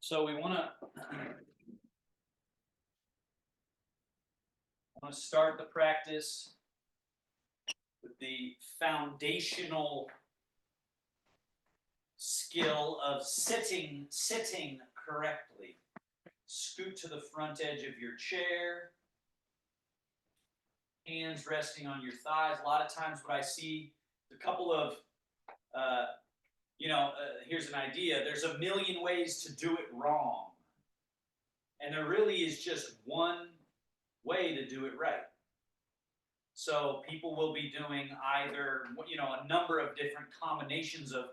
So we want to start the practice with the foundational skill of sitting correctly. Scoot to the front edge of your chair, hands resting on your thighs. A lot of times what I see, a couple of, here's an idea. There's a million ways to do it wrong. And there really is just one way to do it right. So people will be doing either, a number of different combinations of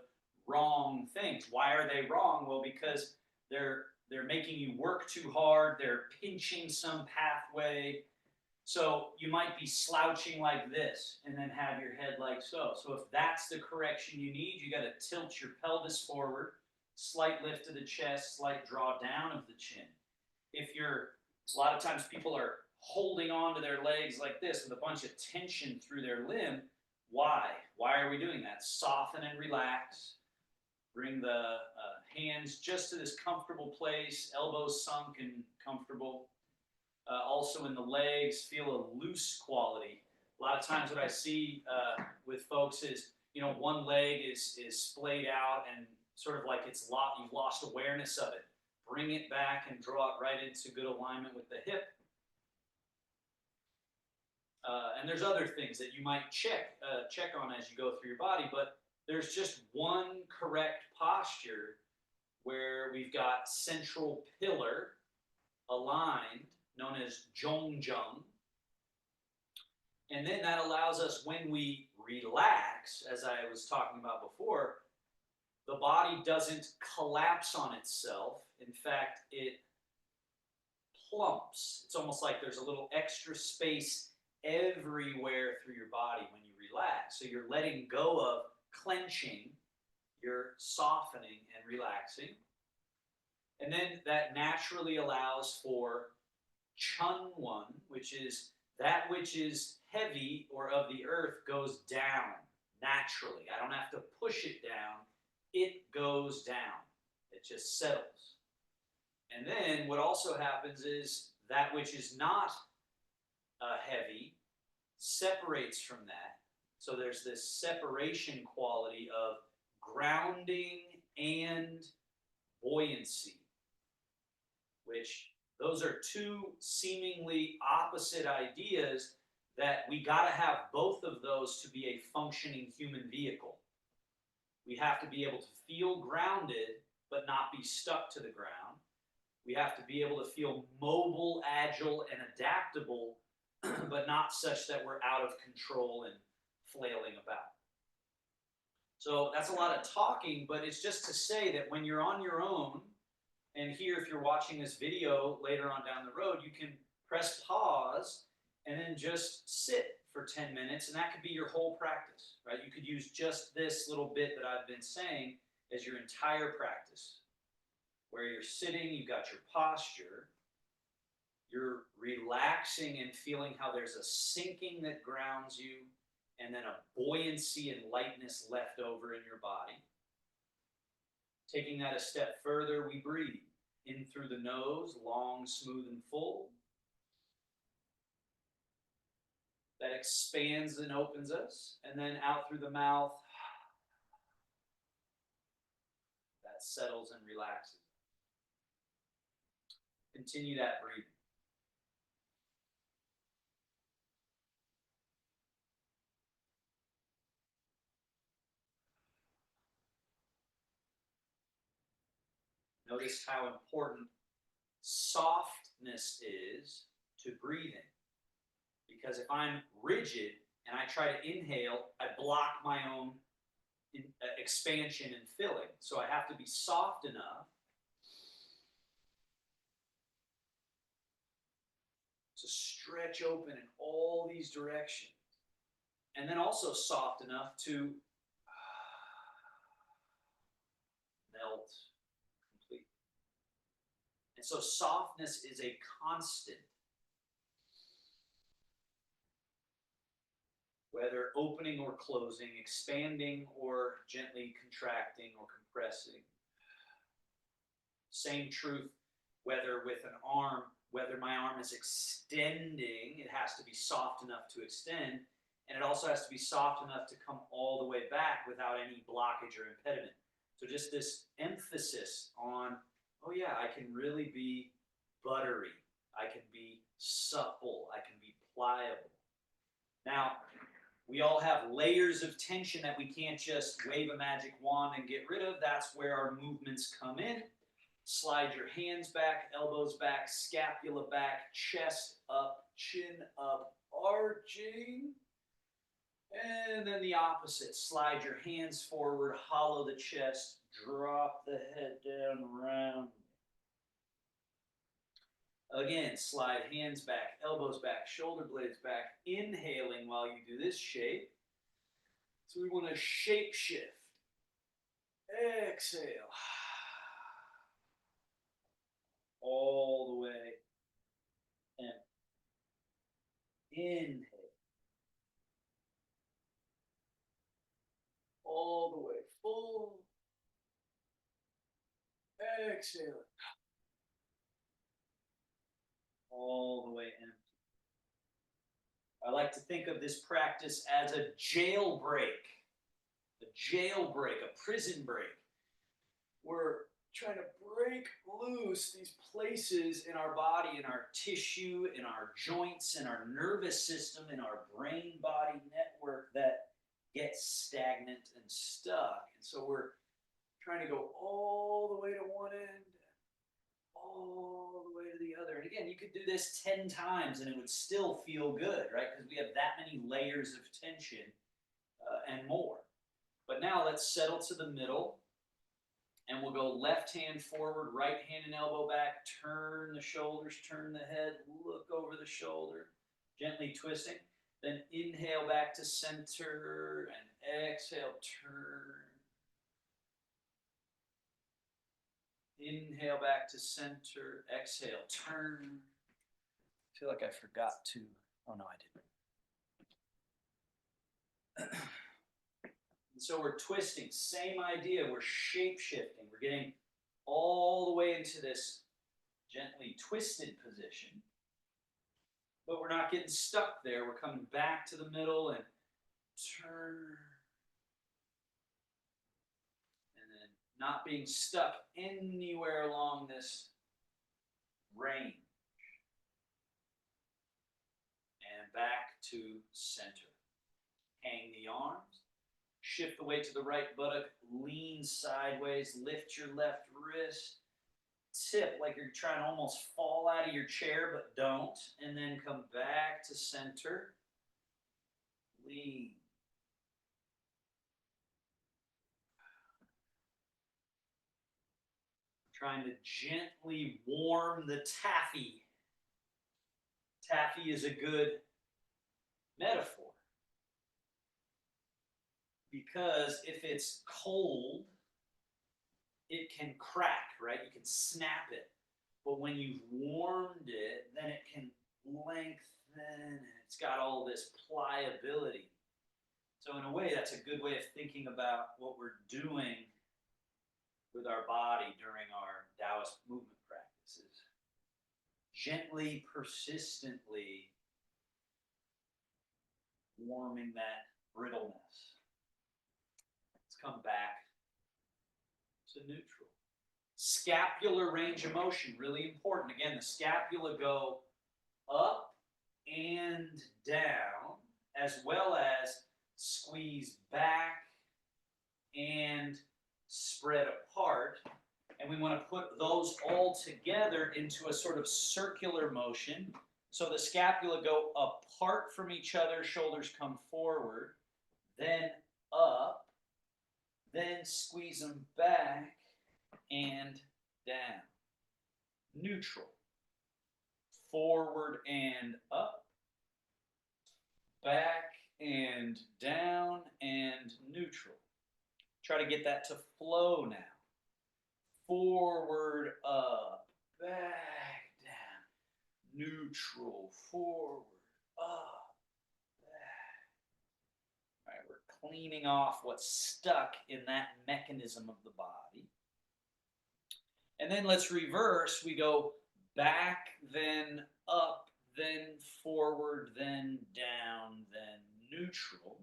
wrong things. Why are they wrong? Well, because they're making you work too hard. They're pinching some pathway. So you might be slouching like this and then have your head like so. So if that's the correction you need, you got to tilt your pelvis forward, slight lift of the chest, slight draw down of the chin. A lot of times people are holding on to their legs like this with a bunch of tension through their limb. Why? Why are we doing that? Soften and relax. Bring the hands just to this comfortable place, elbows sunk and comfortable. Also in the legs, feel a loose quality. A lot of times what I see with folks is, one leg is splayed out and sort of like you've lost awareness of it. Bring it back and draw it right into good alignment with the hip. And there's other things that you might check on as you go through your body, but there's just one correct posture where we've got central pillar aligned, known as zhongjung. And then that allows us, when we relax, as I was talking about before, the body doesn't collapse on itself. In fact, it plumps. It's almost like there's a little extra space everywhere through your body when you relax. So you're letting go of clenching, you're softening and relaxing. And then that naturally allows for chunwon, which is that which is heavy or of the earth goes down naturally. I don't have to push it down. It goes down. It just settles. And then what also happens is that which is not heavy separates from that. So there's this separation quality of grounding and buoyancy, which those are two seemingly opposite ideas that we got to have both of those to be a functioning human vehicle. We have to be able to feel grounded but not be stuck to the ground. We have to be able to feel mobile, agile, and adaptable, but not such that we're out of control and flailing about. So that's a lot of talking, but it's just to say that when you're on your own, and here, if you're watching this video later on down the road, you can press pause and then just sit for 10 minutes, and that could be your whole practice, right? You could use just this little bit that I've been saying as your entire practice, where you're sitting, you've got your posture, you're relaxing and feeling how there's a sinking that grounds you, and then a buoyancy and lightness left over in your body. Taking that a step further, we breathe in through the nose, long, smooth, and full. That expands and opens us, and then out through the mouth. That settles and relaxes. Continue that breathing. Notice how important softness is to breathing. Because if I'm rigid and I try to inhale, I block my own expansion and filling. So I have to be soft enough to stretch open in all these directions. And then also soft enough to melt completely. And so softness is a constant. Whether opening or closing, expanding or gently contracting or compressing. Same truth, whether with an arm, whether my arm is extending, it has to be soft enough to extend, and it also has to be soft enough to come all the way back without any blockage or impediment. So just this emphasis on, oh yeah, I can really be buttery. I can be supple. I can be pliable. Now, we all have layers of tension that we can't just wave a magic wand and get rid of. That's where our movements come in. Slide your hands back, elbows back, scapula back, chest up, chin up, arching. And then the opposite. Slide your hands forward, hollow the chest, drop the head down, round. Again, slide hands back, elbows back, shoulder blades back, inhaling while you do this shape. So we want to shape shift. Exhale. All the way. And inhale. All the way full. Exhale. All the way empty. I like to think of this practice as a jailbreak, a prison break. We're trying to break loose these places in our body, in our tissue, in our joints, in our nervous system, in our brain-body network that gets stagnant and stuck. And so we're trying to go all the way to one end, all the way to the other. And again, you could do this 10 times and it would still feel good, right? Because we have that many layers of tension and more. But now let's settle to the middle. And we'll go left hand forward, right hand and elbow back, turn the shoulders, turn the head, look over the shoulder, gently twisting. Then inhale back to center and exhale, turn. Inhale back to center, exhale, turn. I feel like I forgot to, oh no, I didn't. And so we're twisting, same idea, we're shape-shifting. We're getting all the way into this gently twisted position, but we're not getting stuck there. We're coming back to the middle and turn. And then not being stuck anywhere along this range. And back to center. Hang the arms. Shift the weight to the right buttock, lean sideways, lift your left wrist, tip like you're trying to almost fall out of your chair, but don't, and then come back to center, lean. Trying to gently warm the taffy. Taffy is a good metaphor. Because if it's cold, it can crack, right? You can snap it. But when you've warmed it, then it can lengthen. It's got all this pliability. So in a way, that's a good way of thinking about what we're doing with our body during our Taoist movement practices. Gently, persistently warming that brittleness. Come back to neutral. Scapular range of motion, really important. Again, the scapula go up and down, as well as squeeze back and spread apart. And we want to put those all together into a sort of circular motion. So the scapula go apart from each other, shoulders come forward, then up, then squeeze them back and down. Neutral. Forward and up. Back and down and neutral. Try to get that to flow now. Forward, up, back, down. Neutral, forward, up. Cleaning off what's stuck in that mechanism of the body. And then let's reverse. We go back, then up, then forward, then down, then neutral.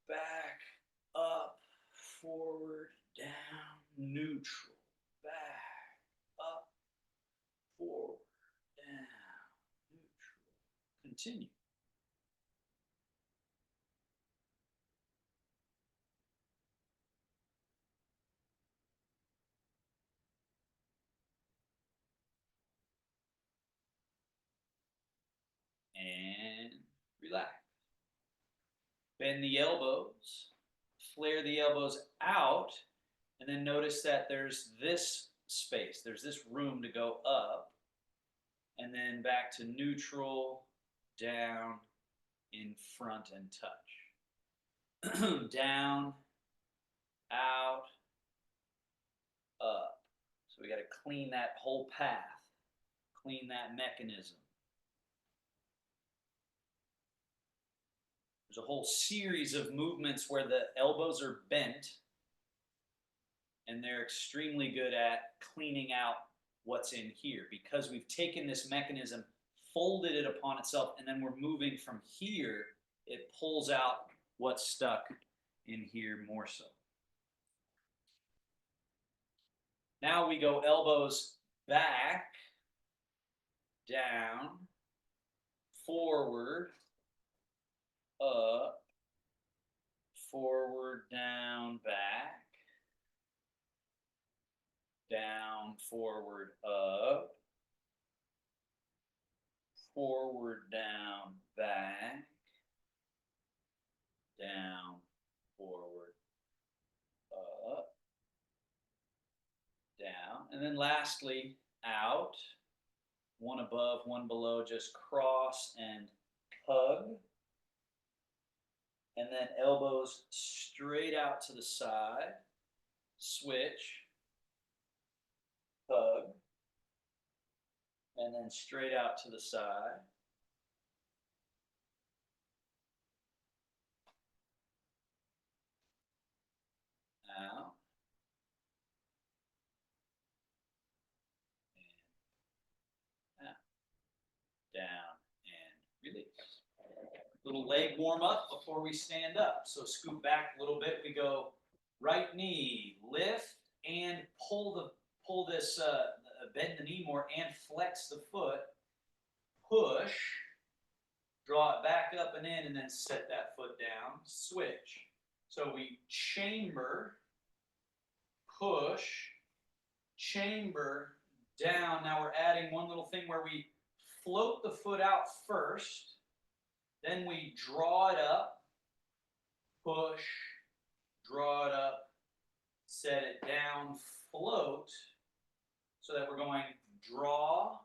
Back, up, forward, down, neutral. Back, up, forward, down, neutral. Continue. And relax. Bend the elbows, flare the elbows out, and then notice that there's this space, there's this room to go up, and then back to neutral, down, in front, and touch. Down, out, up. So we got to clean that whole path, clean that mechanism. There's a whole series of movements where the elbows are bent, and they're extremely good at cleaning out what's in here because we've taken this mechanism, folded it upon itself, and then we're moving from here. It pulls out what's stuck in here more so. Now we go elbows back, down, forward, up, forward, down, back, down, forward, up, forward, down, back, down, forward, up, down. And then lastly, out, one above, one below, just cross and hug. And then elbows straight out to the side, switch, hug, and then straight out to the side. Out. And out. Down and release. Little leg warm up before we stand up. So scoot back a little bit. We go right knee, lift, and pull this, bend the knee more and flex the foot. Push, draw it back up and in, and then set that foot down. Switch. So we chamber, push, chamber, down. Now we're adding one little thing where we float the foot out first. Then we draw it up, push, draw it up, set it down, float, so that we're going draw,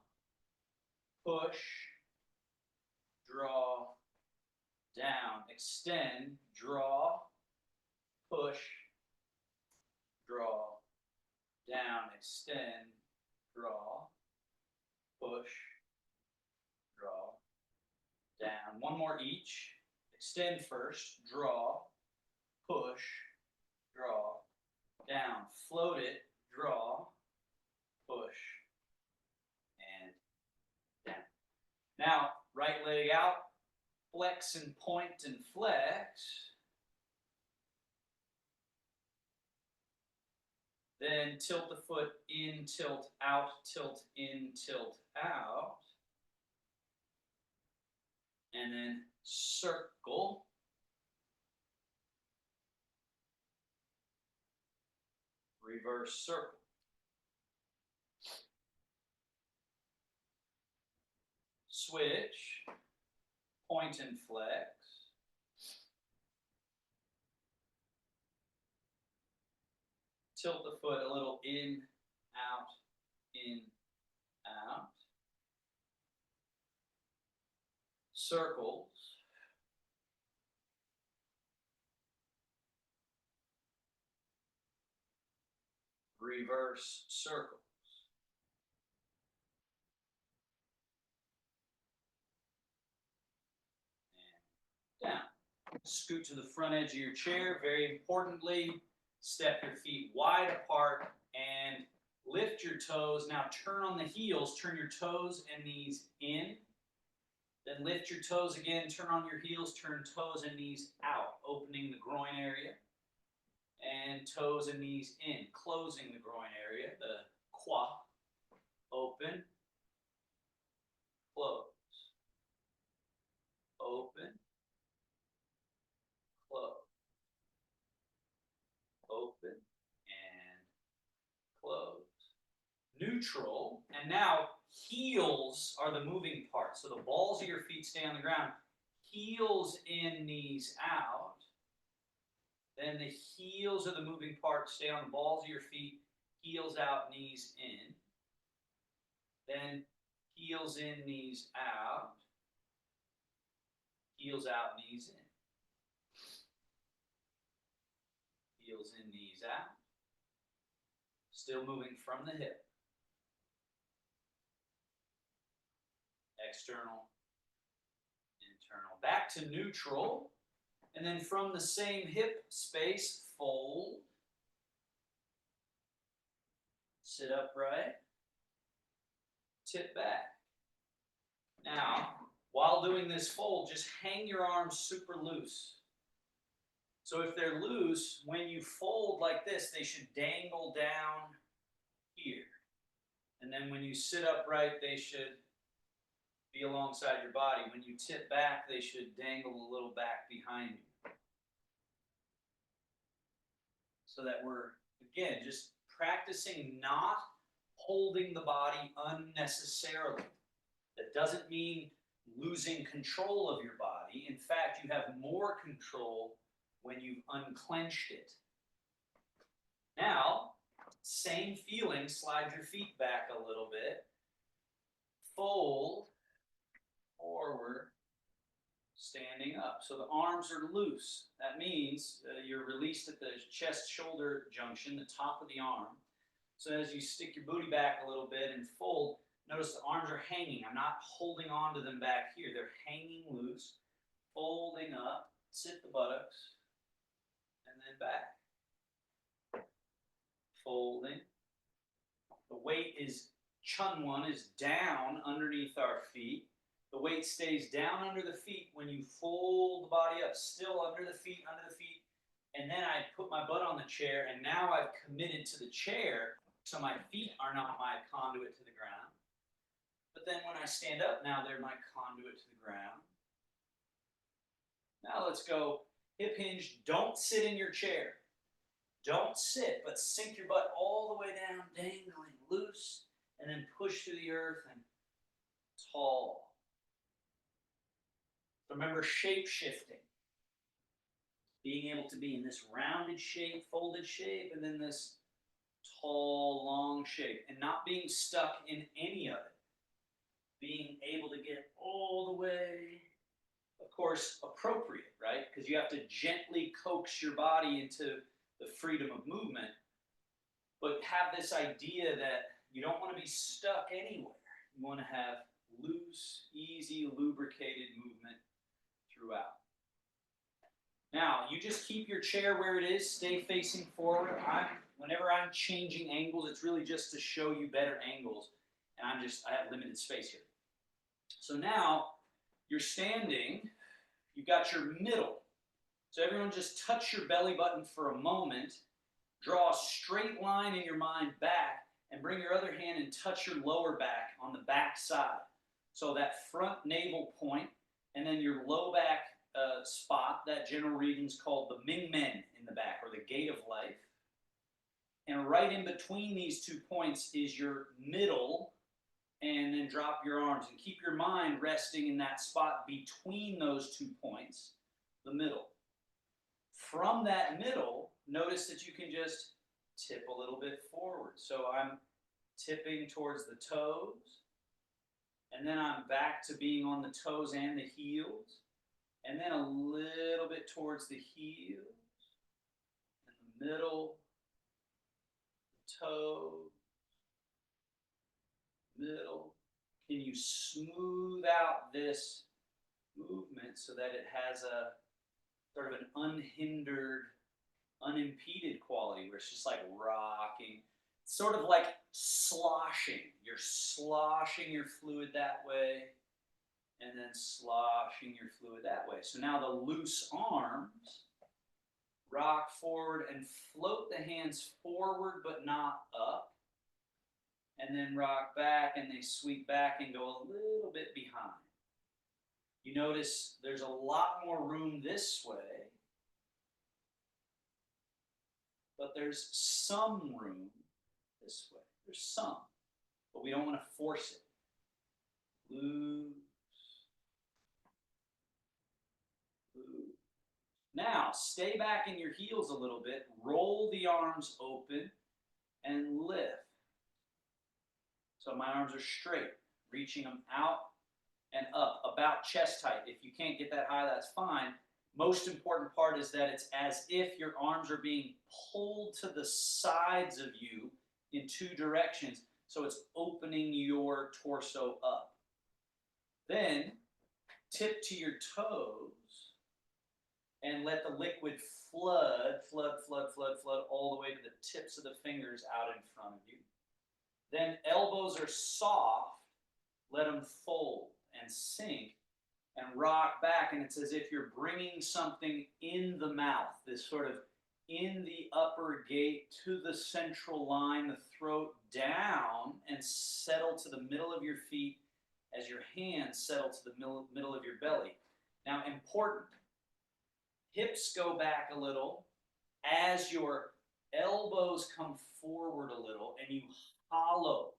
push, draw, down, extend, draw, push, draw, down, extend, draw, push, draw, down. One more each. Extend first, draw, push, draw, down. Float it, draw, push, and down. Now, right leg out, flex and point and flex. Then tilt the foot in, tilt out, tilt in, tilt out. And then circle. Reverse circle. Switch, point and flex. Tilt the foot a little in, out, in, out. Circles. Reverse circles. And down. Scoot to the front edge of your chair. Very importantly, step your feet wide apart and Lift your toes. Now turn on the heels. Turn your toes and knees in. Then lift your toes again. Turn on your heels. Turn toes and knees out, opening the groin area. And toes and knees in, closing the groin area, the quad. Open, close. Open, close. Open, and close. Neutral, and now heels are the moving part. So the balls of your feet stay on the ground. Heels in, knees out. Then the heels are the moving part. Stay on the balls of your feet. Heels out, knees in. Then heels in, knees out. Heels out, knees in. Heels in, knees out. Still moving from the hip. External, internal. Back to neutral. And then from the same hip space, fold. Sit upright. Tip back. Now, while doing this fold, just hang your arms super loose. So if they're loose, when you fold like this, they should dangle down here. And then when you sit upright, they should be alongside your body. When you tip back, they should dangle a little back behind you. So that we're, again, just practicing not holding the body unnecessarily. That doesn't mean losing control of your body. In fact, you have more control when you've unclenched it. Now, same feeling, slide your feet back a little bit. Fold, forward, standing up. So the arms are loose. That means you're released at the chest-shoulder junction, the top of the arm. So as you stick your booty back a little bit and fold, notice the arms are hanging. I'm not holding on to them back here. They're hanging loose, folding up, sit the buttocks, and then back. Folding. The weight is, chun-one is down underneath our feet. The weight stays down under the feet when you fold the body up, still under the feet, and then I put my butt on the chair, and now I've committed to the chair, so my feet are not my conduit to the ground. But then when I stand up, now they're my conduit to the ground. Now let's go hip hinge. Don't sit in your chair. Don't sit, but sink your butt all the way down, dangling loose, and then push through the earth and tall. Remember shape shifting. Being able to be in this rounded shape, folded shape, and then this tall, long shape, and not being stuck in any of it. Being able to get all the way, of course, appropriate, right? Because you have to gently coax your body into the freedom of movement, but have this idea that you don't want to be stuck anywhere. You want to have loose, easy, lubricated movement throughout. Now, you just keep your chair where it is, stay facing forward. Whenever I'm changing angles, it's really just to show you better angles, and I have limited space here. So now, you're standing, you've got your middle. So everyone just touch your belly button for a moment, draw a straight line in your mind back, and bring your other hand and touch your lower back on the back side. So that front navel point, and then your low back spot, that general region is called the Ming Men in the back, or the gate of life. And right in between these 2 points is your middle, and then drop your arms. And keep your mind resting in that spot between those 2 points, the middle. From that middle, notice that you can just tip a little bit forward. So I'm tipping towards the toes, and then I'm back to being on the toes and the heels, and then a little bit towards the heels, and the middle, the toes, middle. Can you smooth out this movement so that it has a sort of an unhindered, unimpeded quality where it's just like rocking sort of like sloshing. You're sloshing your fluid that way, and then sloshing your fluid that way. So now the loose arms, rock forward and float the hands forward but not up. And then rock back and they sweep back and go a little bit behind. You notice there's a lot more room this way, but there's some room this way. There's some, but we don't want to force it. Loose. Loose. Now, stay back in your heels a little bit. Roll the arms open and lift. So my arms are straight, reaching them out and up, about chest height. If you can't get that high, that's fine. Most important part is that it's as if your arms are being pulled to the sides of you in two directions, so it's opening your torso up. Then tip to your toes and let the liquid flood all the way to the tips of the fingers out in front of you. Then elbows are soft, let them fold and sink and rock back, and it's as if you're bringing something in the mouth, this sort of in the upper gate to the central line, the throat down and settle to the middle of your feet as your hands settle to the middle of your belly. Now, important, hips go back a little as your elbows come forward a little and you hollow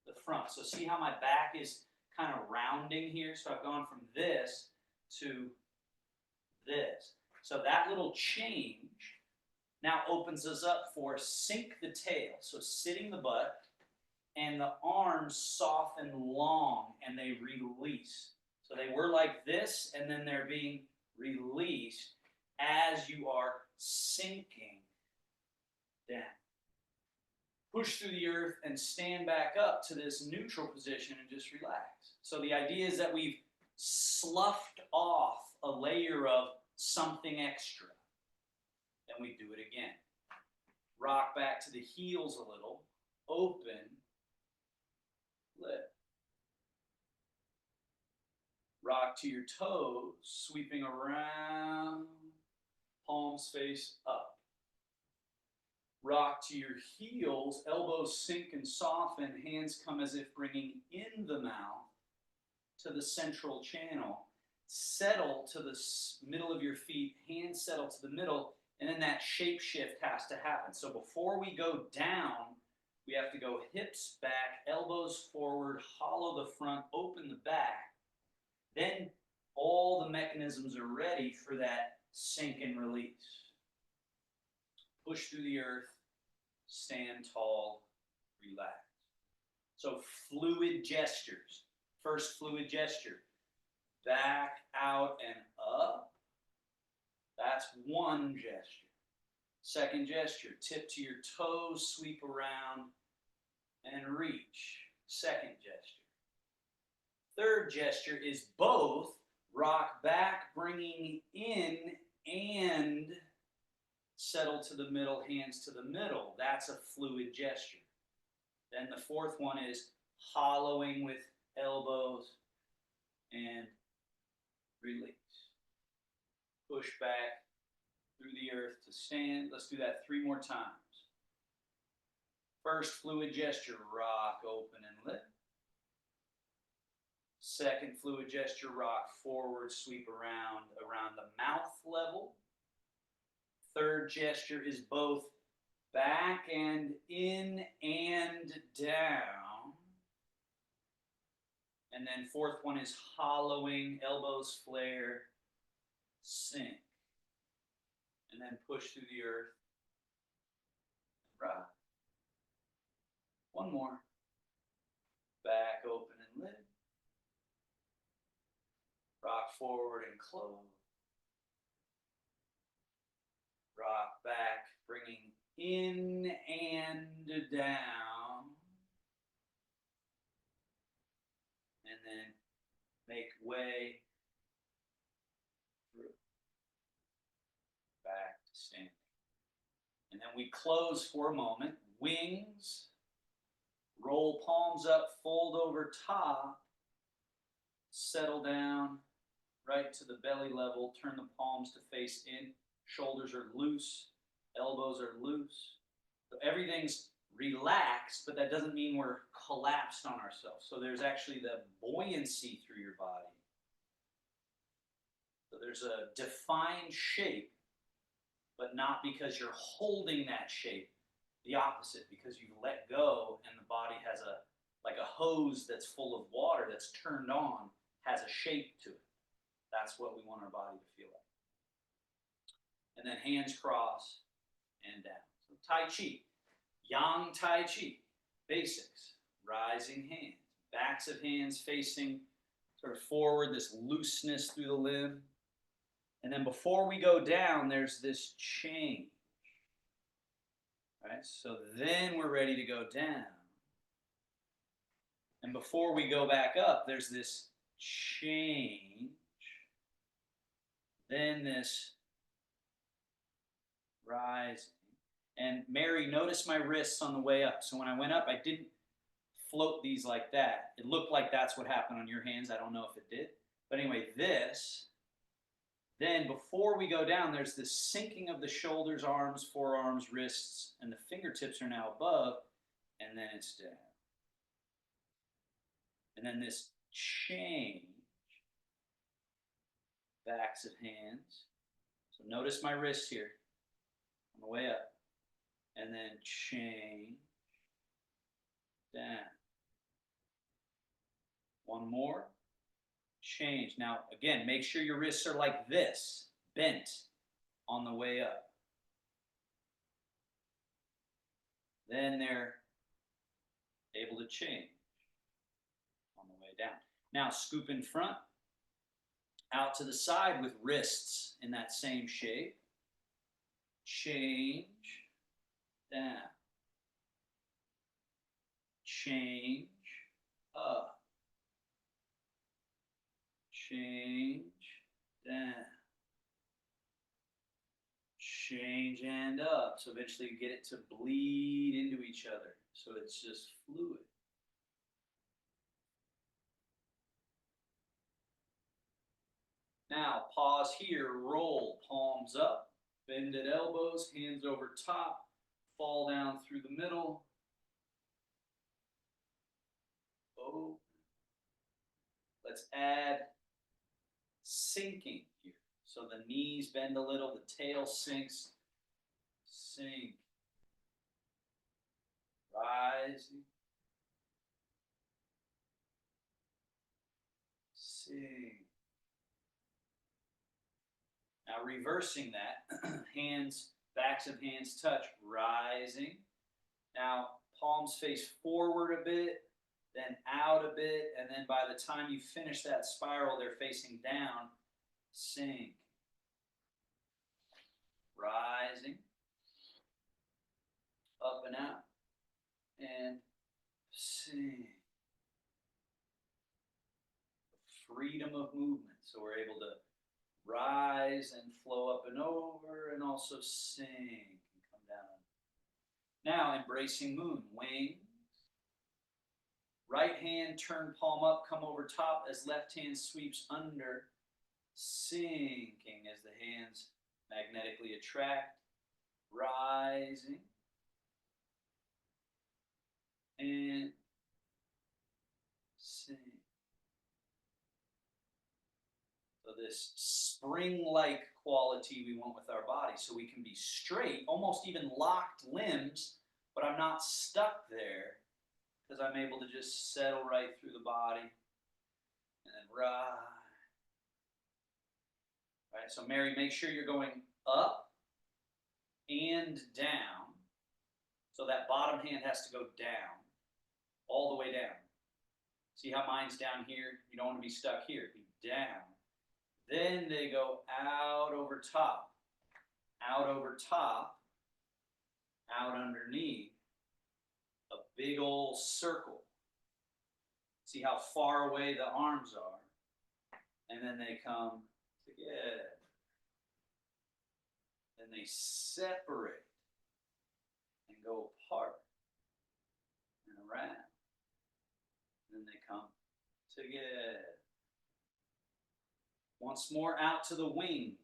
the front. So see how my back is kind of rounding here? So I've gone from this to this. So that little change now opens us up for sink the tail. So sitting the butt and the arms soften long and they release. So they were like this and then they're being released as you are sinking down. Push through the earth and stand back up to this neutral position and just relax. So the idea is that we've sloughed off a layer of something extra. Then we do it again. Rock back to the heels a little, open, lift. Rock to your toes, sweeping around, palms face up. Rock to your heels, elbows sink and soften, hands come as if bringing in the mouth to the central channel. Settle to the middle of your feet, hands settle to the middle, and then that shape shift has to happen. So before we go down, we have to go hips back, elbows forward, hollow the front, open the back. Then all the mechanisms are ready for that sink and release. Push through the earth, stand tall, relax. So fluid gestures. First fluid gesture, back, out, and up. That's one gesture. Second gesture, tip to your toes, sweep around, and reach. Second gesture. Third gesture is both rock back, bringing in, and settle to the middle, hands to the middle. That's a fluid gesture. Then the fourth one is hollowing with elbows and release. Push back through the earth to stand. Let's do that 3 more times. First fluid gesture, rock, open, and lift. Second fluid gesture, rock forward, sweep around the mouth level. Third gesture is both back and in and down. And then fourth one is hollowing, elbows flare, sink. And then push through the earth. Rock. One more. Back, open, and lift. Rock forward and close. Rock back, bringing in and down. And then make way through. Back to standing. And then we close for a moment wings, roll palms up, fold over top, settle down right to the belly level, turn the palms to face in, shoulders are loose, elbows are loose. So everything's relaxed, but that doesn't mean we're collapsed on ourselves. So there's actually the buoyancy through your body. So there's a defined shape, but not because you're holding that shape. The opposite, because you've let go and the body has like a hose that's full of water that's turned on, has a shape to it. That's what we want our body to feel like. And then hands cross and down. So Tai Chi, Yang Tai Chi, basics, rising hands, backs of hands facing sort of forward, this looseness through the limb. And then before we go down, there's this change. Right? So then we're ready to go down. And before we go back up, there's this change. Then this rising. And Mary, notice my wrists on the way up. So when I went up, I didn't float these like that. It looked like that's what happened on your hands. I don't know if it did. But anyway, this. Then before we go down, there's this sinking of the shoulders, arms, forearms, wrists, and the fingertips are now above, and then it's down. And then this change, backs of hands. So notice my wrists here on the way up. And then change, down. One more. Change. Now, again, make sure your wrists are like this, bent on the way up. Then they're able to change on the way down. Now, scoop in front, out to the side with wrists in that same shape. Change, down. Change, up. Change, down. Change and up. So eventually you get it to bleed into each other. So it's just fluid. Now pause here, roll, palms up, bend at elbows, hands over top, fall down through the middle. Oh. Let's add sinking here. So the knees bend a little, the tail sinks, sink, rising, sink. Now reversing that, hands, backs of hands touch, rising. Now palms face forward a bit, then out a bit, and then by the time you finish that spiral, they're facing down, sink. Rising, up and out, and sink. Freedom of movement, so we're able to rise and flow up and over, and also sink and come down. Now, embracing moon, wings. Right hand, turn palm up, come over top as left hand sweeps under, sinking as the hands magnetically attract, rising, and sink. So this spring-like quality we want with our body, so we can be straight, almost even locked limbs, but I'm not stuck there because I'm able to just settle right through the body and then rise. All right, so Mary, make sure you're going up and down. So that bottom hand has to go down, all the way down. See how mine's down here? You don't want to be stuck here. Be down. Then they go out over top, out over top, out underneath, a big old circle. See how far away the arms are. And then they come together. Then they separate and go apart. Together. Once more, out to the wings.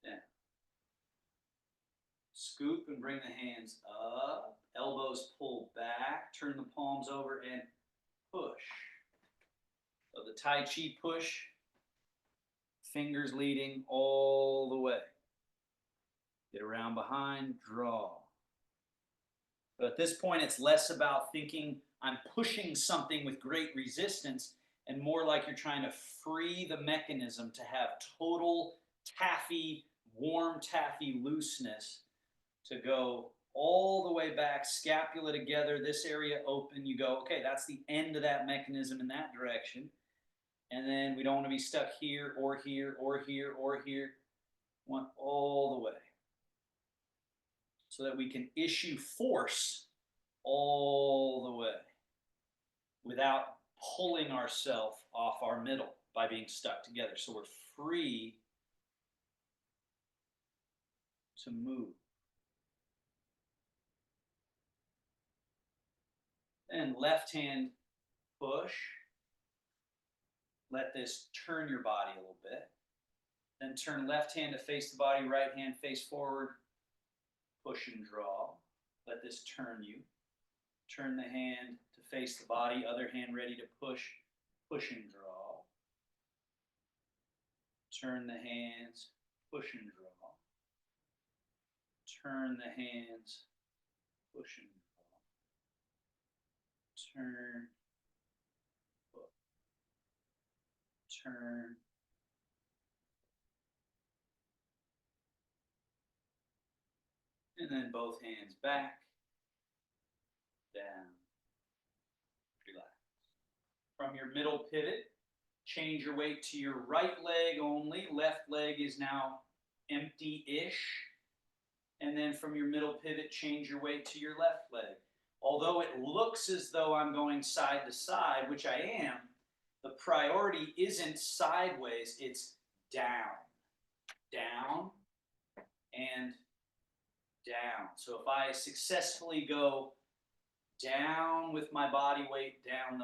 Down. Scoop and bring the hands up. Elbows pull back. Turn the palms over and push. So the Tai Chi push, fingers leading all the way. Get around behind, draw. But at this point, it's less about thinking I'm pushing something with great resistance and more like you're trying to free the mechanism to have total taffy, warm taffy looseness to go all the way back, scapula together, this area open. You go, okay, that's the end of that mechanism in that direction. And then we don't want to be stuck here or here or here or here. We want all the way. So that we can issue force all the way without pulling ourselves off our middle by being stuck together. So we're free to move. And left hand push. Let this turn your body a little bit. Then turn left hand to face the body, right hand face forward. Push and draw. Let this turn you. Turn the hand to face the body, other hand ready to push, push and draw. Turn the hands, push and draw. Turn the hands, push and draw. Turn, push. Turn. And then both hands back. Down, relax. From your middle pivot, change your weight to your right leg only. Left leg is now empty-ish. And then from your middle pivot, change your weight to your left leg. Although it looks as though I'm going side to side, which I am, the priority isn't sideways, it's down. Down and down. So if I successfully go down with my body weight down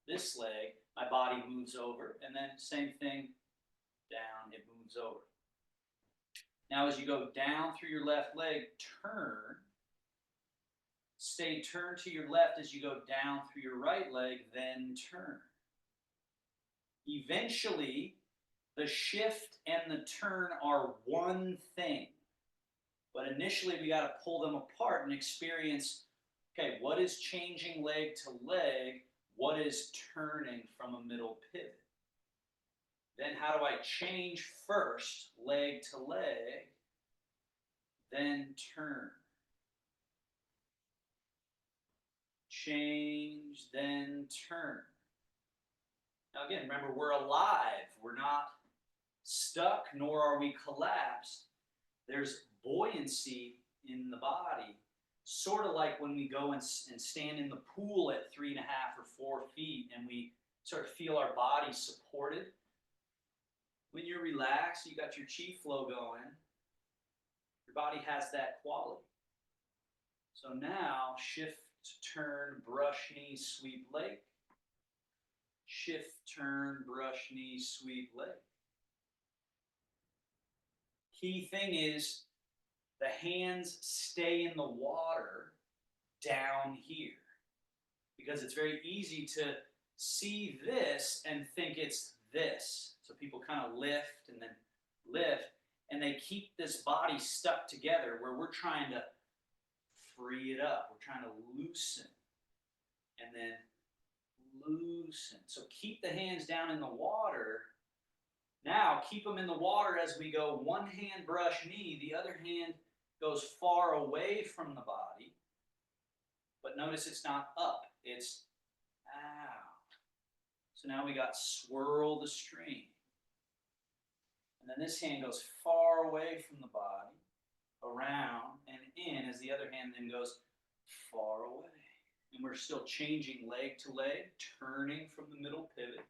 this leg, my body moves over, and then same thing, down, it moves over. Now as you go down through your left leg, turn, stay turned to your left as you go down through your right leg, then turn. Eventually, the shift and the turn are one thing, but initially we got to pull them apart and experience, okay, what is changing leg to leg? What is turning from a middle pivot? Then how do I change first, leg to leg, then turn? Change, then turn. Now again, remember, we're alive. We're not stuck, nor are we collapsed. There's buoyancy in the body, sort of like when we go and stand in the pool at 3.5 or 4 feet and we sort of feel our body supported. When you're relaxed, you got your chi flow going, your body has that quality. So now shift, turn, brush, knee, sweep, leg. Shift, turn, brush, knee, sweep, leg. Key thing is the hands stay in the water down here, because it's very easy to see this and think it's this. So people kind of lift and then lift, and they keep this body stuck together where we're trying to free it up. We're trying to loosen and then loosen. So keep the hands down in the water. Now keep them in the water as we go one hand brush knee, the other hand goes far away from the body. But notice it's not up, it's out. So now we got swirl the stream. And then this hand goes far away from the body, around and in, as the other hand then goes far away. And we're still changing leg to leg, turning from the middle pivot.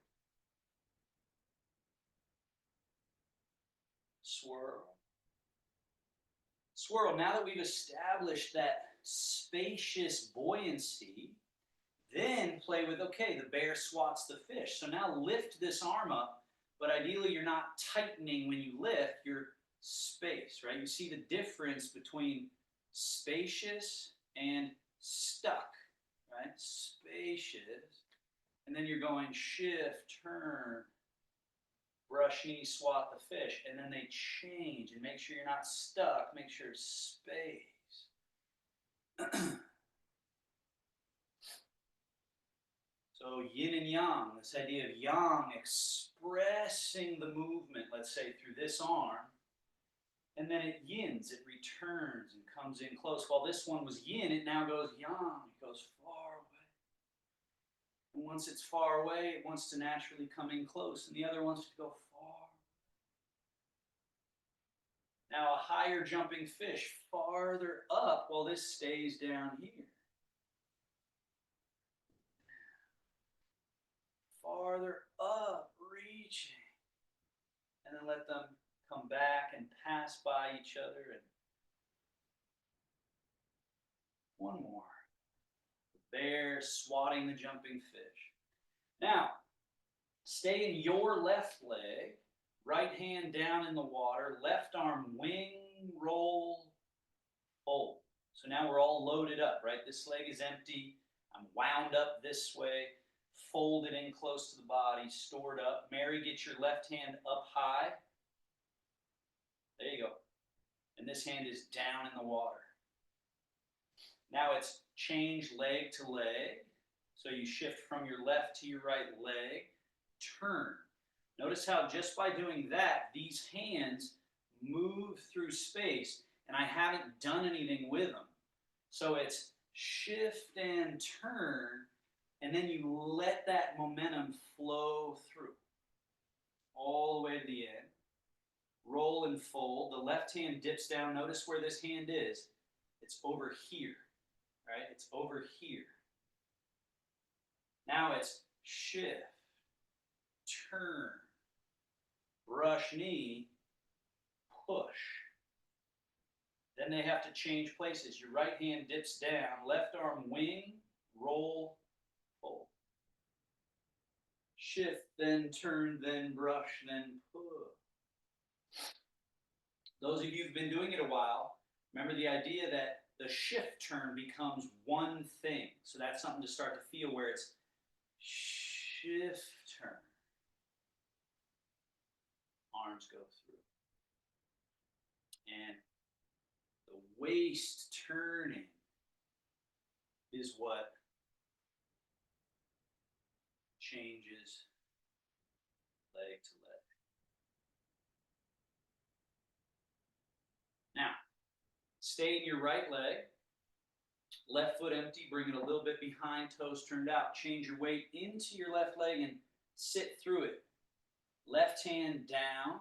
Swirl. Swirl. Now that we've established that spacious buoyancy. Then play with, okay, the bear swats the fish. So now lift this arm up, but ideally you're not tightening when you lift, you're space, right? You see the difference between spacious and stuck, right? Spacious. And then you're going shift, turn, brush knee, swat the fish. And then they change. And make sure you're not stuck. Make sure it's space. So yin and yang, this idea of yang expressing the movement, let's say, through this arm. And then it yins, it returns and comes in close. While this one was yin, it now goes yang, it goes far away. And once it's far away, it wants to naturally come in close, and the other wants to go far. Now a higher jumping fish farther up while this stays down here. Farther up, reaching. And then let them come back and pass by each other. And one more. The bear swatting the jumping fish. Now, stay in your left leg, right hand down in the water, left arm wing, roll, fold. So now we're all loaded up, right? This leg is empty. I'm wound up this way, folded in close to the body, stored up. Mary, get your left hand up high. There you go. And this hand is down in the water. Now it's change leg to leg. So you shift from your left to your right leg. Turn. Notice how just by doing that, these hands move through space, and I haven't done anything with them. So it's shift and turn, and then you let that momentum flow through all the way to the end. Roll and fold. The left hand dips down. Notice where this hand is. It's over here, right? It's over here. Now it's shift, turn, brush knee, push. Then they have to change places. Your right hand dips down, left arm wing, roll, fold. Shift, then turn, then brush, then push. Those of you who've been doing it a while, remember the idea that the shift turn becomes one thing. So that's something to start to feel where it's shift turn. Arms go through. And the waist turning is what changes leg to leg. Now, stay in your right leg. Left foot empty, bring it a little bit behind, toes turned out. Change your weight into your left leg and sit through it. Left hand down.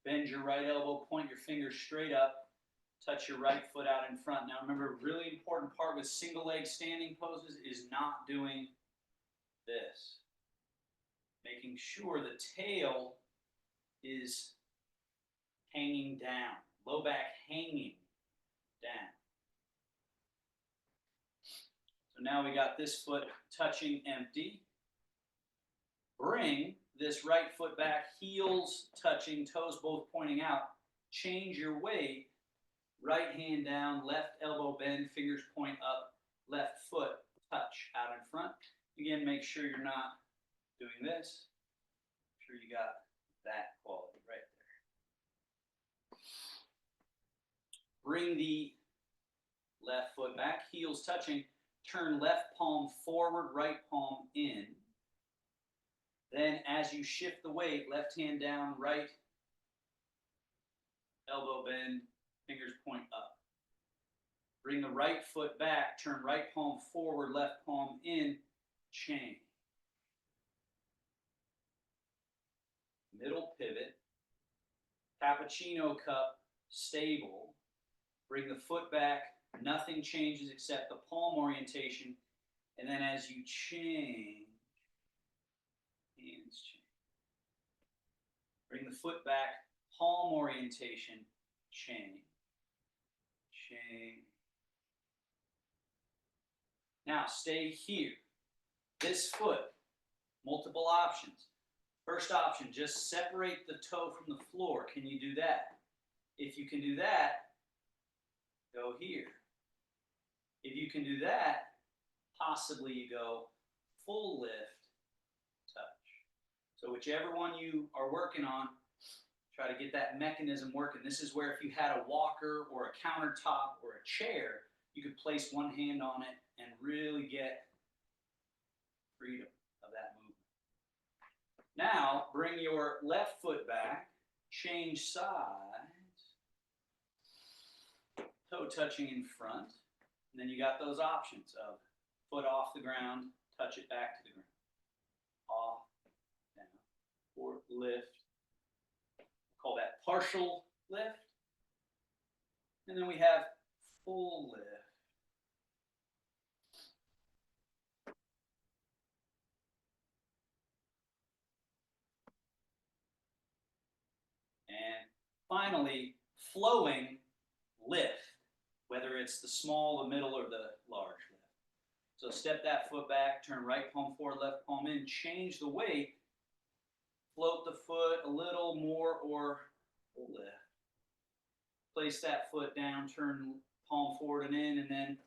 Bend your right elbow, point your fingers straight up. Touch your right foot out in front. Now remember, a really important part with single leg standing poses is not doing this. Making sure the tail is hanging down. Low back hanging down. So now we got this foot touching empty. Bring this right foot back, heels touching, toes both pointing out. Change your weight. Right hand down, left elbow bend, fingers point up, left foot touch out in front. Again, make sure you're not doing this. Make sure you got that quality right there. Bring the left foot back, heels touching. Turn left palm forward, right palm in. Then as you shift the weight, left hand down, right elbow bend, fingers point up. Bring the right foot back, turn right palm forward, left palm in, chain. Middle pivot, cappuccino cup, stable. Bring the foot back, nothing changes except the palm orientation, and then as you change, hands change. Bring the foot back, palm orientation, chain, chain, Now stay here. This foot, multiple options. First option, just separate the toe from the floor. Can you do that? If you can do that, go here. If you can do that, possibly you go full lift, touch. So whichever one you are working on, try to get that mechanism working. This is where if you had a walker or a countertop or a chair, you could place one hand on it and really get freedom of that movement. Now, bring your left foot back, change sides, toe touching in front, and then you got those options of foot off the ground, touch it back to the ground, off, down, or lift. Call that partial lift. And then we have full lift. And finally, flowing lift, whether it's the small, the middle, or the large lift. So step that foot back, turn right palm forward, left palm in, change the weight, float the foot a little more or full lift. Place that foot down, turn palm forward and in, and then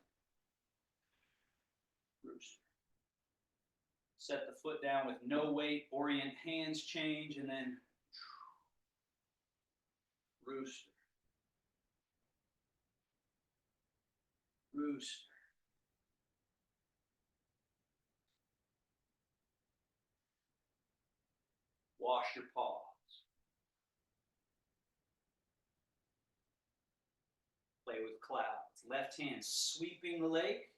rooster. Set the foot down with no weight, orient hands change, and then rooster. Rooster. Wash your paws. Play with clouds. Left hand sweeping the lake,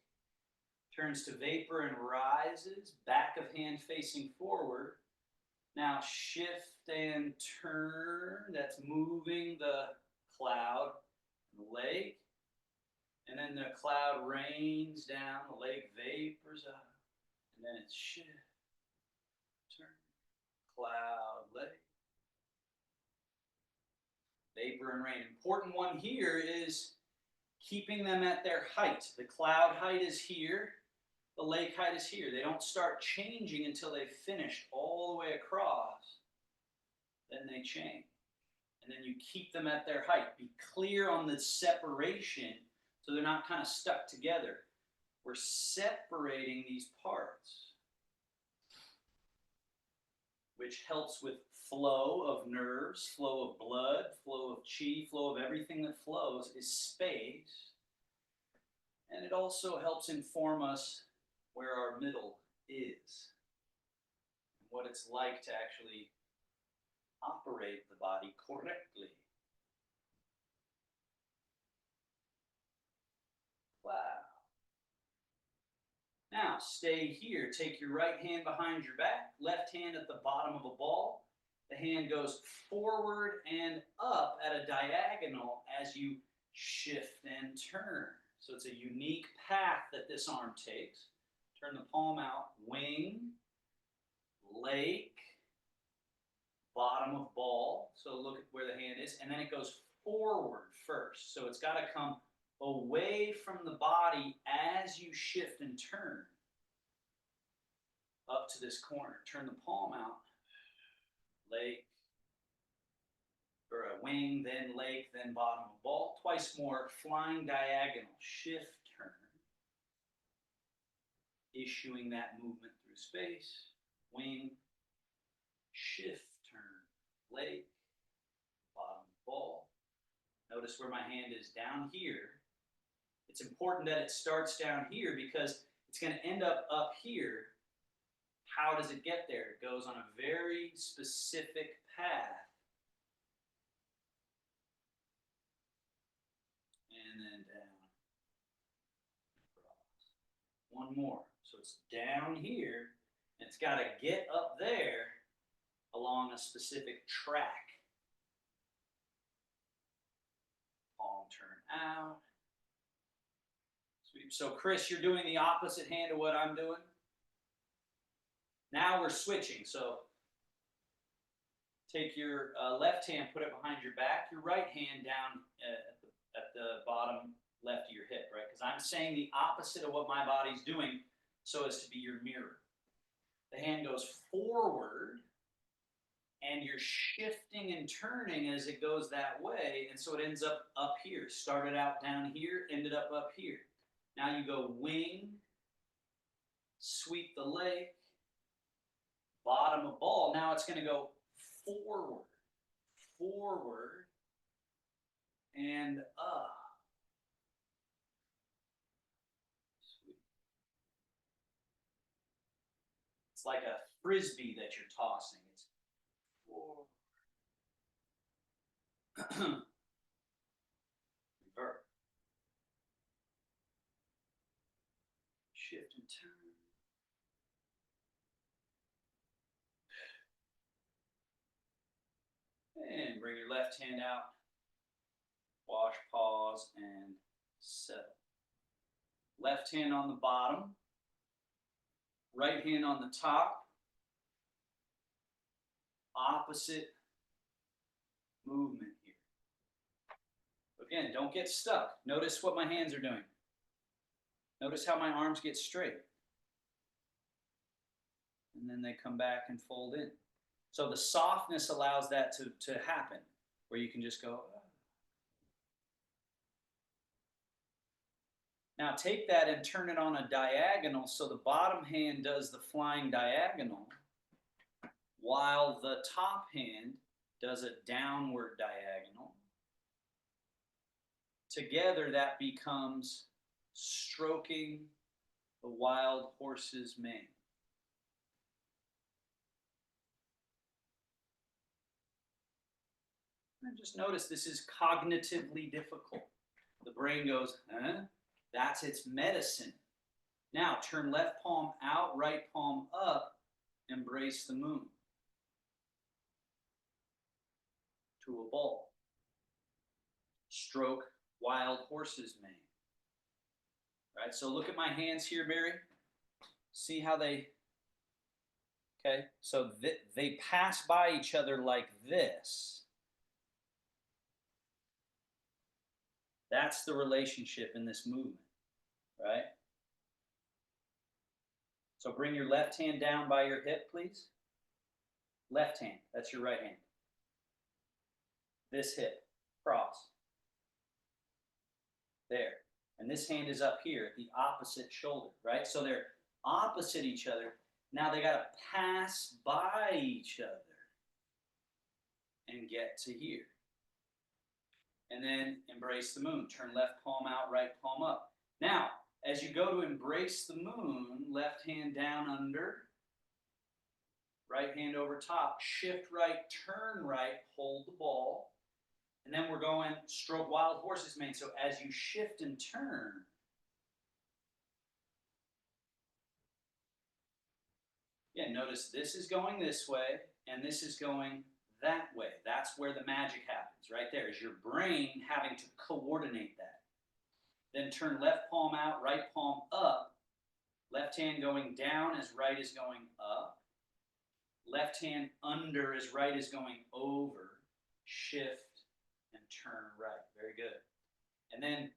turns to vapor and rises, back of hand facing forward. Now shift and turn, that's moving the cloud, the lake, and then the cloud rains down, the lake vapors up, and then it's shift, turn, cloud, lake, vapor and rain. Important one here is keeping them at their height. The cloud height is here, the lake height is here. They don't start changing until they've finished all the way across. Then they change. And then you keep them at their height. Be clear on the separation so they're not kind of stuck together. We're separating these parts, which helps with flow of nerves, flow of blood, flow of chi, flow of everything that flows is space. And it also helps inform us where our middle is, and what it's like to actually operate the body correctly. Wow. Now, stay here. Take your right hand behind your back, left hand at the bottom of a ball. The hand goes forward and up at a diagonal as you shift and turn. So it's a unique path that this arm takes. Turn the palm out, wing, lake, bottom of ball. So look at where the hand is. And then it goes forward first. So it's got to come away from the body as you shift and turn up to this corner. Turn the palm out, lake, or a wing, then lake, then bottom of ball. Twice more, flying diagonal, shift, turn. Issuing that movement through space, wing, shift, turn, lake, bottom of ball. Notice where my hand is down here. It's important that it starts down here because it's going to end up here. How does it get there? It goes on a very specific path. And then down. One more. So it's down here, and it's got to get up there along a specific track. Palm turn out. Sweep. So Chris, you're doing the opposite hand of what I'm doing. Now we're switching. So take your left hand, put it behind your back, your right hand down at the bottom left of your hip, right? Because I'm saying the opposite of what my body's doing so as to be your mirror. The hand goes forward, and you're shifting and turning as it goes that way, and so it ends up here. Started out down here, ended up here. Now you go wing, sweep the leg, bottom of ball. Now it's going to go forward, forward, and up. It's like a frisbee that you're tossing. It's forward. Revert. Shift and turn. And bring your left hand out. Wash, pause, and settle. Left hand on the bottom. Right hand on the top. Opposite movement here. Again, don't get stuck. Notice what my hands are doing. Notice how my arms get straight. And then they come back and fold in. So the softness allows that to happen, where you can just go. Now take that and turn it on a diagonal, so the bottom hand does the flying diagonal, while the top hand does a downward diagonal. Together that becomes stroking the wild horse's mane. And just notice this is cognitively difficult. The brain goes, huh? That's its medicine. Now turn left palm out, right palm up, embrace the moon. To a ball. Stroke wild horse's mane. All right, so look at my hands here, Barry. See how they, okay, so they pass by each other like this. That's the relationship in this movement, right? So bring your left hand down by your hip, please. Left hand, that's your right hand. This hip, cross. There. And this hand is up here at the opposite shoulder, right? So they're opposite each other. Now they got to pass by each other and get to here. And then embrace the moon. Turn left palm out, right palm up. Now, as you go to embrace the moon, left hand down under, right hand over top, shift right, turn right, hold the ball. And then we're going stroke wild horse's mane. So as you shift and turn, yeah, notice this is going this way, and this is going that way. That's where the magic happens, right there, is your brain having to coordinate that. Then turn left palm out, right palm up. Left hand going down as right is going up. Left hand under as right is going over. Shift and turn right. Very good. And then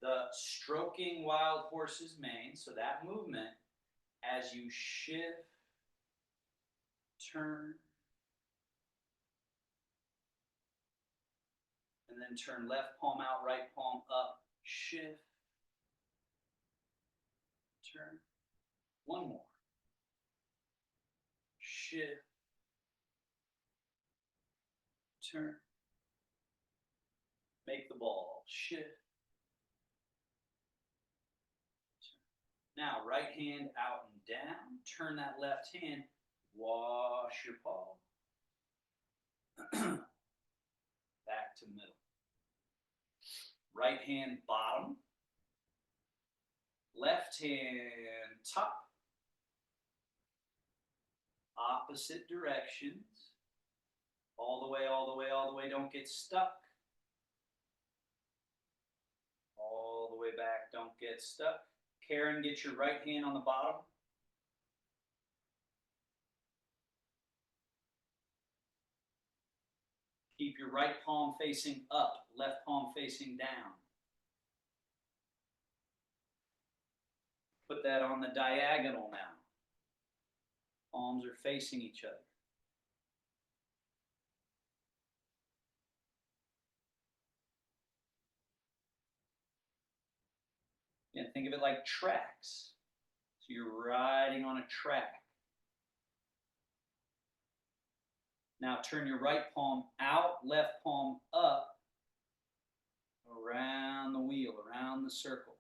the stroking wild horse's mane, so that movement, as you shift, turn, and then turn left palm out, right palm up, shift, turn. One more. Shift, turn. Make the ball. Shift, turn. Now, right hand out and down. Turn that left hand. Wash your palm. Back to middle. Right hand bottom. Left hand top. Opposite directions. All the way, all the way, all the way. Don't get stuck. All the way back. Don't get stuck. Karen, get your right hand on the bottom. Keep your right palm facing up, left palm facing down. Put that on the diagonal now. Palms are facing each other. And think of it like tracks. So you're riding on a track. Now turn your right palm out, left palm up, around the wheel, around the circle.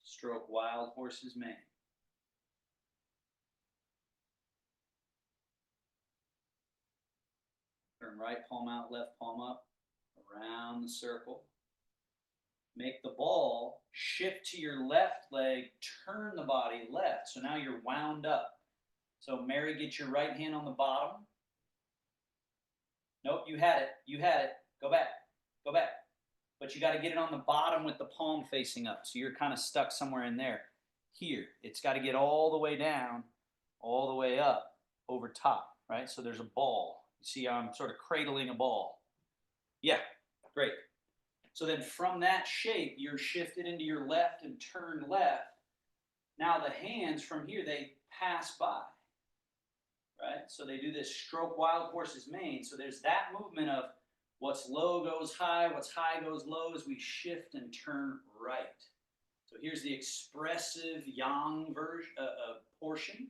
Stroke wild horse's mane. Turn right palm out, left palm up, around the circle. Make the ball shift to your left leg, turn the body left. So now you're wound up. So Mary, get your right hand on the bottom. Nope, you had it. You had it. Go back. Go back. But you got to get it on the bottom with the palm facing up. So you're kind of stuck somewhere in there. Here, it's got to get all the way down, all the way up, over top, right? So there's a ball. You see, I'm sort of cradling a ball. Yeah, great. So then from that shape, you're shifted into your left and turned left. Now the hands from here, they pass by, right? So they do this stroke wild horse's mane. So there's that movement of what's low goes high, what's high goes low as we shift and turn right. So here's the expressive yang version, portion.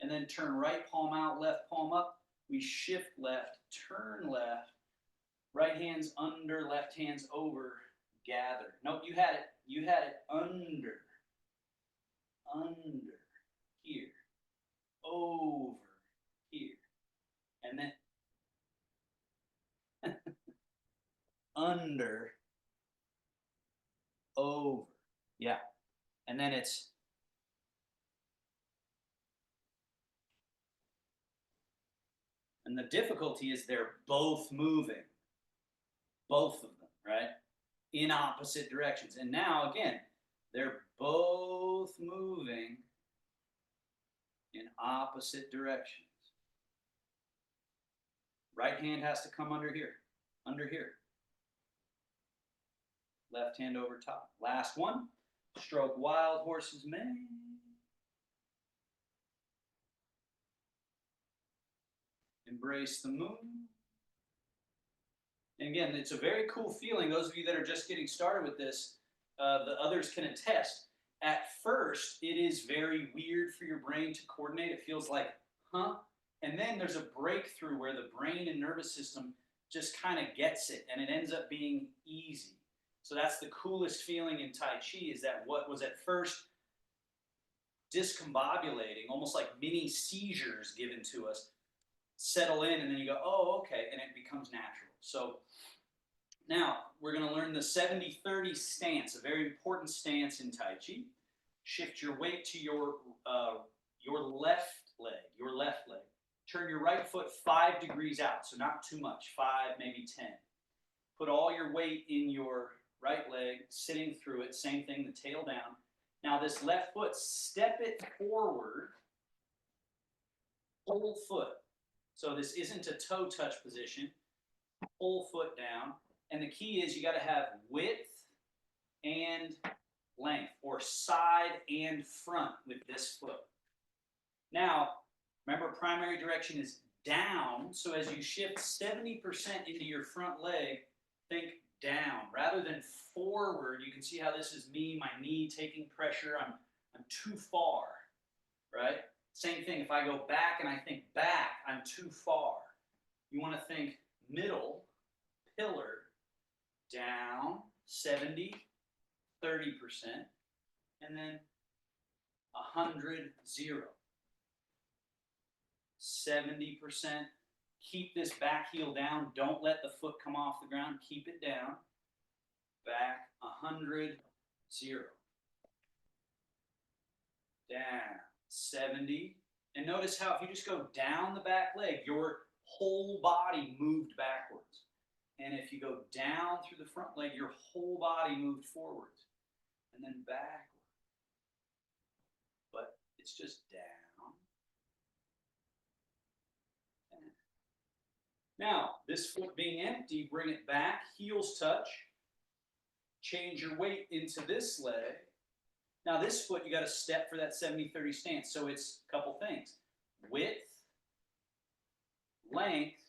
And then turn right palm out, left palm up. We shift left, turn left. Right hand's under, left hand's over, gather. Nope, you had it. You had it. Under, here, over, here. And then under, over. Yeah. And then it's and the difficulty is they're both moving. Both of them, right? In opposite directions. And now, again, they're both moving in opposite directions. Right hand has to come under here. Under here. Left hand over top. Last one. Stroke wild horse's mane. Embrace the moon. And again, it's a very cool feeling. Those of you that are just getting started with this, the others can attest. At first, it is very weird for your brain to coordinate. It feels like, huh? And then there's a breakthrough where the brain and nervous system just kind of gets it, and it ends up being easy. So that's the coolest feeling in Tai Chi, is that what was at first discombobulating, almost like mini seizures given to us, settle in, and then you go, oh, okay, and it becomes natural. So now we're going to learn the 70-30 stance, a very important stance in Tai Chi. Shift your weight to your left leg. Turn your right foot 5 degrees out, so not too much, 5, maybe 10. Put all your weight in your right leg, sitting through it, same thing, the tail down. Now this left foot, step it forward, whole foot. So this isn't a toe touch position, whole foot down. And the key is you got to have width and length, or side and front with this foot. Now, remember, primary direction is down. So as you shift 70% into your front leg, think down rather than forward. You can see how this is me, my knee taking pressure. I'm too far, right? Same thing, if I go back and I think back, I'm too far. You want to think middle, pillar, down, 70, 30%, and then 100, 0. 70%. Keep this back heel down. Don't let the foot come off the ground. Keep it down. Back, 100, 0. Down, 70. And notice how if you just go down the back leg, your whole body moved backwards. And if you go down through the front leg, your whole body moved forwards. And then backward. But it's just down. Now, this foot being empty, bring it back, heels touch. change your weight into this leg. Now this foot, you got to step for that 70-30 stance. So it's a couple things. Width, length,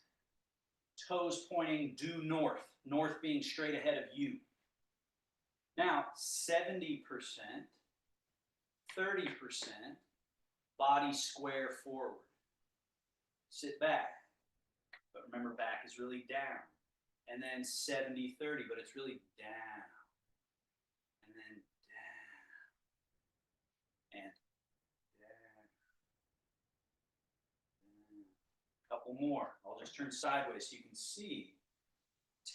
toes pointing due north. North being straight ahead of you. Now, 70%, 30%, body square forward. Sit back. But remember, back is really down. And then 70-30, but it's really down. And then down. And down. Couple more. I'll just turn sideways so you can see.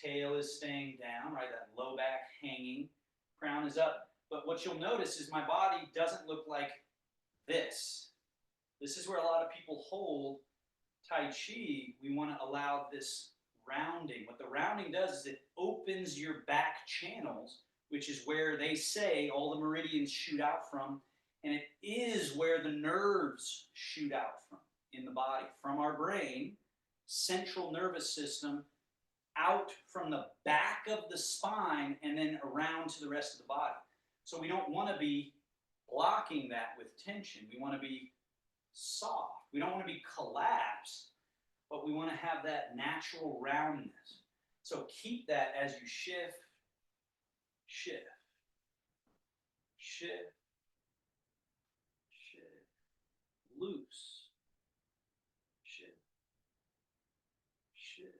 Tail is staying down, right? That low back hanging. Crown is up. But what you'll notice is my body doesn't look like this. This is where a lot of people hold Tai Chi. We want to allow this rounding. What the rounding does is it opens your back channels, which is where they say all the meridians shoot out from, and it is where the nerves shoot out from in the body, from our brain, central nervous system, out from the back of the spine and then around to the rest of the body. So we don't want to be blocking that with tension. We want to be soft. We don't want to be collapsed, but we want to have that natural roundness. So keep that as you shift, shift, shift, shift, loose, shift, shift,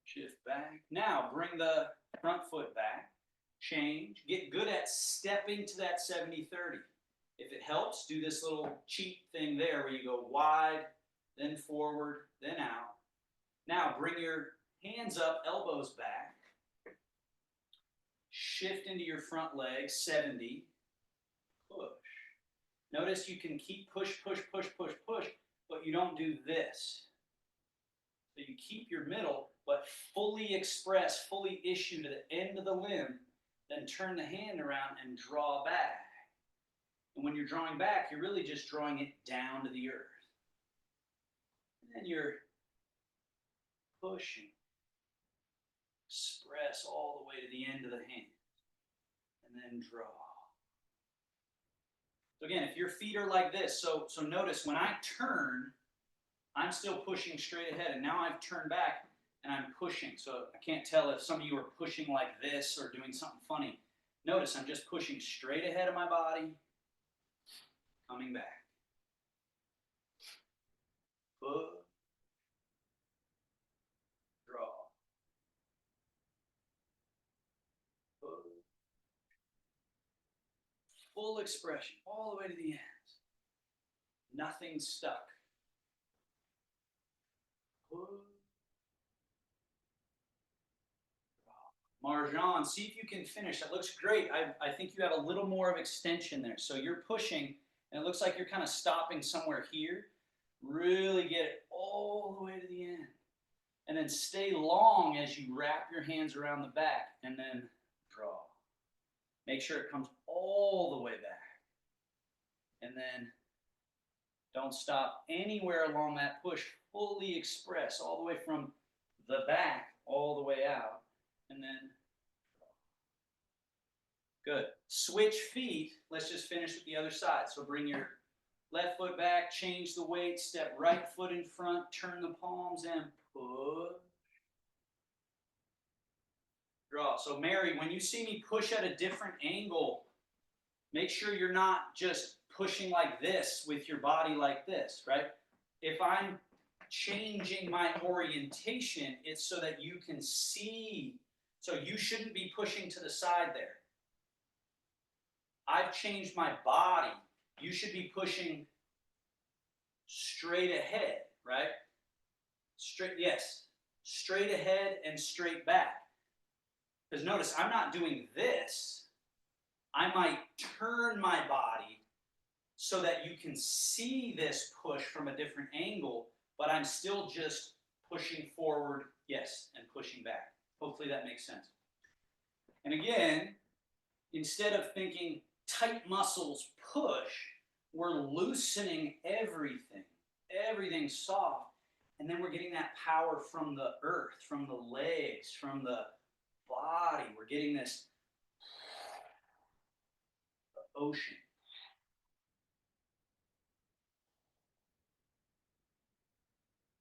shift back. Now bring the front foot back, change, get good at stepping to that 70-30. If it helps, do this little cheat thing there where you go wide, then forward, then out. Now bring your hands up, elbows back. Shift into your front leg, 70. Push. Notice you can keep push, push, push, push, push, but you don't do this. So you keep your middle, but fully express, fully issue to the end of the limb, then turn the hand around and draw back. And when you're drawing back, you're really just drawing it down to the earth. And then you're pushing. Express all the way to the end of the hand. And then draw. So again, if your feet are like this, so notice when I turn, I'm still pushing straight ahead. And now I've turned back and I'm pushing. So I can't tell if some of you are pushing like this or doing something funny. Notice I'm just pushing straight ahead of my body. Coming back. Push. Draw. Push. Full expression all the way to the end. Nothing stuck. Push. Draw. Marjan, see if you can finish. That looks great. I think you have a little more of extension there. So you're pushing. And it looks like you're kind of stopping somewhere here. Really get it all the way to the end. And then stay long as you wrap your hands around the back and then draw. Make sure it comes all the way back. And then don't stop anywhere along that push. Fully express all the way from the back all the way out. And then good. Switch feet. Let's just finish with the other side. So bring your left foot back, change the weight, step right foot in front, turn the palms and push. Draw. So Mary, when you see me push at a different angle, make sure you're not just pushing like this with your body like this, right? If I'm changing my orientation, it's so that you can see. So you shouldn't be pushing to the side there. I've changed my body. You should be pushing straight ahead, right? Straight, yes. Straight ahead and straight back. Because notice, I'm not doing this. I might turn my body so that you can see this push from a different angle, but I'm still just pushing forward, yes, and pushing back. Hopefully that makes sense. And again, instead of thinking tight muscles push, we're loosening everything. Everything's soft. And then we're getting that power from the earth, from the legs, from the body. We're getting this ocean.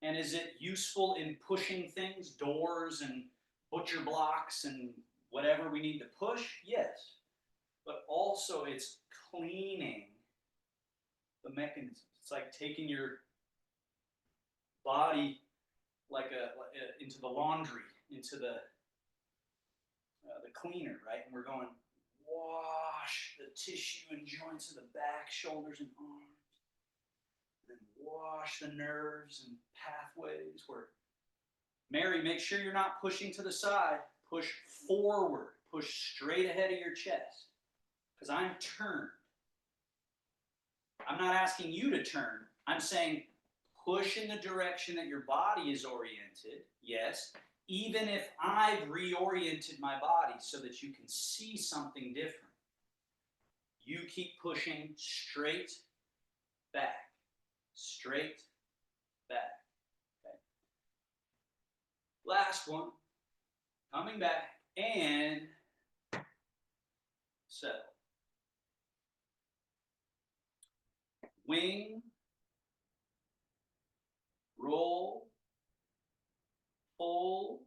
And is it useful in pushing things, doors and butcher blocks and whatever we need to push? Yes. But also it's cleaning the mechanisms. It's like taking your body into the laundry, into the cleaner, right? And we're going wash the tissue and joints of the back, shoulders, and arms. And wash the nerves and pathways. Where Mary, make sure you're not pushing to the side. Push forward. Push straight ahead of your chest. Because I'm turned. I'm not asking you to turn. I'm saying push in the direction that your body is oriented. Yes. Even if I've reoriented my body so that you can see something different. You keep pushing straight back. Straight back. Okay. Last one. Coming back and settle. Wing. Roll. Fold.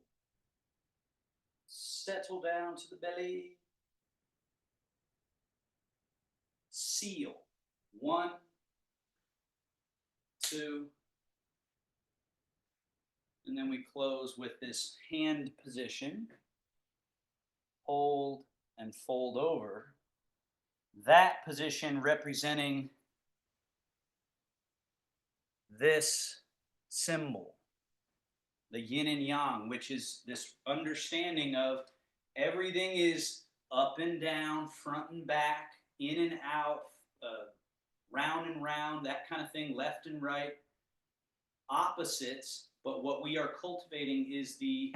Settle down to the belly. Seal. 1, 2, and then we close with this hand position. Hold and fold over. That position representing this symbol, the yin and yang, which is this understanding of everything is up and down, front and back, in and out, round and round, that kind of thing, left and right, opposites, but what we are cultivating is the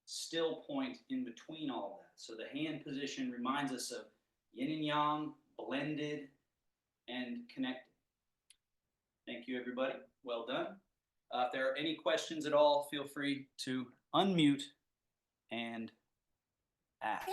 still point in between all of that. So the hand position reminds us of yin and yang, blended and connected. Thank you, everybody. Well done. If there are any questions at all, feel free to unmute and ask.